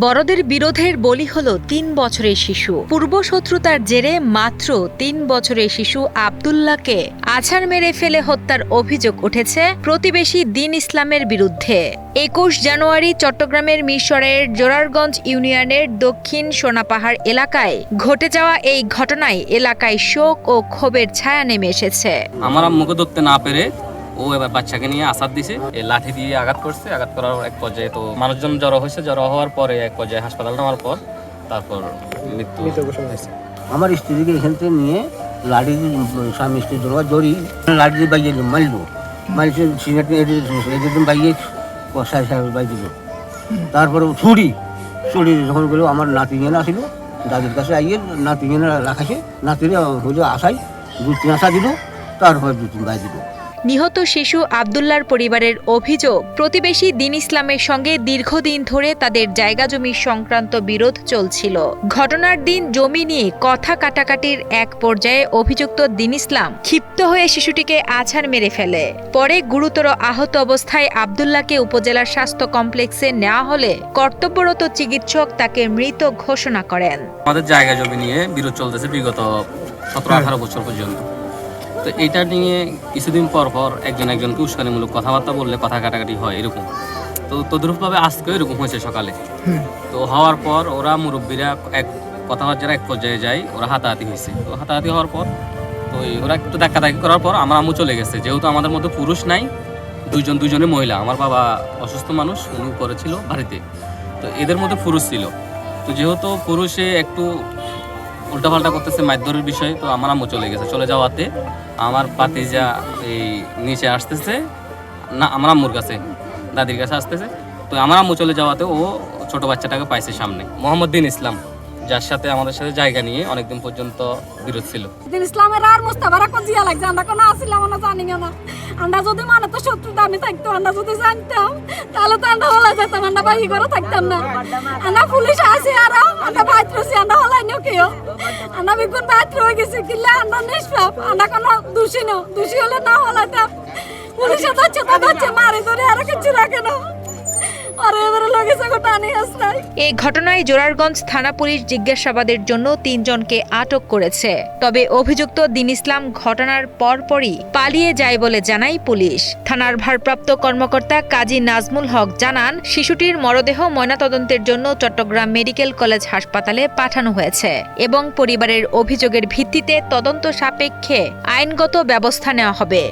বড়দের বিরোধের বলি হলো ৩ বছরের শিশু। পূর্বশত্রুতার জেরে মাত্র ৩ বছরের শিশু আব্দুল্লাহকে আছাড় মেরে ফেলে হত্যার অভিযোগ উঠেছে প্রতিবেশী দ্বীন ইসলামের বিরুদ্ধে। ২১ জানুয়ারি চট্টগ্রামের মিরসরাইয়ের জোরারগঞ্জ ইউনিয়নের দক্ষিণ সোনাপাহাড় এলাকায় ঘটে যাওয়া এই ঘটনায় এলাকায় শোক ও ক্ষোভের ছায়া নেমে এসেছে। আমার আম্মুকে ধরতে না পেরে ও এবার বাচ্চাকে নিয়ে আসাদ দিছে, লাঠি দিয়ে আঘাত করছে। আঘাত করার এক পর্যায়ে তো মানুষজন জড়ো হয়েছে, জড়ো হওয়ার পরে এক পর্যায়ে হাসপাতাল নেওয়ার পর তারপর মৃত্যু হয়েছে। আমার স্ত্রীকে এখান থেকে নিয়ে লাঠি স্বামী স্ত্রী জড়ি লাঠি দিয়ে বাইয়ে মারলো, মারছে সিগারেট এদিন বাইয়ে সাড়ে সাড়ে বাই দিল। তারপরে ছুরি যখন গেলো আমার নাতিঙেনা ছিল দাদির কাছে আইয়ে নাতিঙেনা রাখাছে, নাতিরে হইলে আশাই 2-3 আশা দিল, তারপর 2-3 বাই দিল। নিহত শিশু আব্দুল্লাহর পরিবারের অভিযোগ, প্রতিবেশী দ্বীন ইসলামের সঙ্গে দীর্ঘদিন ধরে তাদের জায়গা জমি সংক্রান্ত বিরোধ চলছিল। ঘটনার দিন জমি নিয়ে কথা কাটাকাটির এক পর্যায়ে অভিযুক্ত দ্বীন ইসলাম ক্ষিপ্ত হয়ে শিশুটিকে আছাড় মেরে ফেলে। পরে গুরুতর আহত অবস্থায় আব্দুল্লাহকে উপজেলার স্বাস্থ্য কমপ্লেক্সে নেওয়া হলে কর্তব্যরত চিকিৎসক তাকে মৃত ঘোষণা করেন। আমাদের জায়গা জমি নিয়ে বিরোধ চলতেছে বিগত 17-18 বছর পর্যন্ত। তো এইটা নিয়ে কিছুদিন পর পর একজনকে উস্কানিমূলক কথাবার্তা বললে কথা কাটাকাটি হয় এরকম। তো তদ্রূপভাবে আজকেও এরকম হয়েছে সকালে। তো হওয়ার পর ওরা মুরব্বীরা কথাবার্তার এক পর্যায়ে যায়, ওরা হাতাহাতি হয়েছে। তো হাতাহাতি হওয়ার পর তো ওরা একটু ধাক্কাধাক্কি করার পর আমার আম্মু চলে গেছে। যেহেতু আমাদের মধ্যে পুরুষ নাই, দুজনে মহিলা। আমার বাবা অসুস্থ মানুষ, উনি করেছিল বাড়িতে। তো এদের মধ্যে পুরুষ ছিল। তো যেহেতু পুরুষে একটু উল্টাপাল্টা করতেছে মারধরের বিষয়, তো আমার আম্মু চলে গেছে। চলে যাওয়াতে আমার ভাতিজা এই নিচে আসতেছে না, আমার আম্মুর কাছে দাদির কাছে আসতেছে। তো আমার আম্মু চলে যাওয়াতে ও ছোট বাচ্চাটাকে পাইছে সামনে। মোহাম্মদ দ্বীন ইসলাম, যার সাথে আমাদের সাথে জায়গা নিয়ে অনেকদিন পর্যন্ত বিরোধ ছিল। দ্বীন ইসলামের আর মুস্তাফারা কোন জিয়া লাগছে, আমরা কোনো আসিলাম না, জানি না। আমরা যদি মানে তো শত্রুতা আমি থাকতো, আমরা যদি জানতাম তাহলে তো আমরা হলা যেতাম, আমরা বাহি করে থাকতাম না। আমরা পুলিশ আসি আর আমরা বাইত রয়েছি, আমরা হলাই নিও কেউ, আমরা বিগুন বাইত রয়ে গেছি কিল্লা, আমরা নিষ্পাপ, আমরা কোনো দোষী নো, দোষী হলে না হলাইতাম। পুলিশে ধরছে মারি ধরে আর কিছু রাখে না। এই ঘটনায় জোরারগঞ্জ থানা পুলিশ জিজ্ঞাসাবাদের জন্য 3 জনকে আটক করেছে। তবে অভিযুক্ত দ্বীন ইসলাম ঘটনার পরপরই পালিয়ে যায় বলে জানায় পুলিশ। থানার ভারপ্রাপ্ত কর্মকর্তা কাজী নাজমুল হক জানান, শিশুটির মরদেহ ময়নাতদন্তের জন্য চট্টগ্রাম মেডিকেল কলেজ হাসপাতালে পাঠানো হয়েছে এবং পরিবারের অভিযোগের ভিত্তিতে তদন্ত সাপেক্ষে আইনগত ব্যবস্থা নেওয়া হবে।